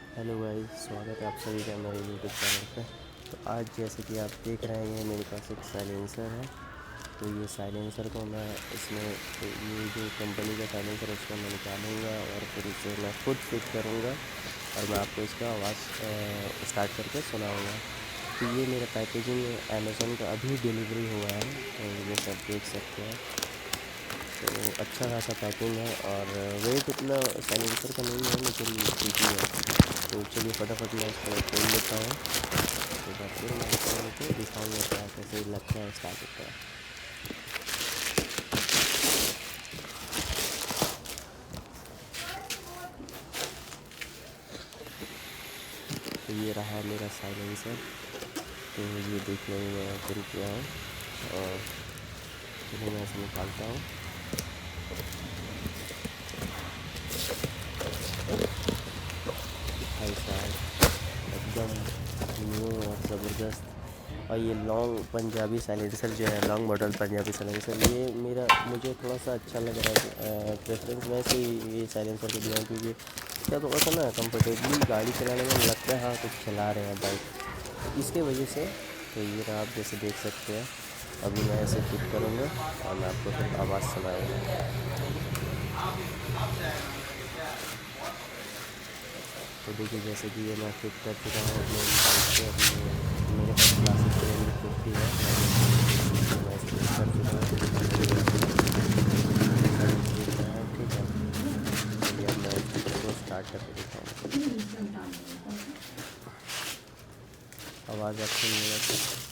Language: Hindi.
हेलो गाइस, स्वागत है आप सभी का मेरे यूट्यूब चैनल पे। तो आज जैसे कि आप देख रहे हैं, ये मेरे पास एक साइलेंसर है। तो ये साइलेंसर को मैं इसमें ये जो कंपनी का साइलेंसर है उसको मैं निकालूंगा और फिर इसे मैं खुद फिट करूंगा और मैं आपको इसका आवाज़ स्टार्ट करके सुनाऊंगा। तो ये मेरा पैकेजिंग अमेज़न का अभी डिलीवरी हुआ है, तो ये सब देख सकते हैं। तो अच्छा खासा पैकिंग है और वेट उतना साइलेंसर का नहीं है, लेकिन ठीक ही है। तो चलिए फटाफट मैं इसको खोल लेता हूँ, तो फिर मैं आपको दिखाऊँगा क्या कैसे लगता है स्टार्ट होता है। तो ये रहा मेरा साइलेंसर। तो ये देखने में मैं शुरू किया हूँ और चलिए मैं इसे निकालता हूँ। भाई साहब एकदम न्यू और ज़बरदस्त। और ये लॉन्ग पंजाबी साइलेंसर जो है, लॉन्ग मॉडल पंजाबी साइलेंसर, ये मुझे थोड़ा सा अच्छा लग रहा है। प्रेफरेंस मैं से ये साइलेंसर को दिया हूँ क्योंकि क्या थोड़ा सा ना कंफर्टेबली गाड़ी चलाने में लगता है, हाँ कुछ चला रहे हैं बाइक, इसके वजह से। तो ये रहा, आप जैसे देख सकते हैं। अभी मैं ऐसे फिट करूँगा और मैं आपको फिर आवाज़ सुनाऊँगा। तो देखिए, जैसे कि ये मैं फिट कर चुका हूँ अपने बाइक पे। अपने मेरे पास क्लासिक 350 है, मैं इसे फिट कर चुका हूँ। ठीक है, चलिए अब मैं इसको स्टार्ट करके दिखाऊँगा। आवाज़ आप सुनिएगा।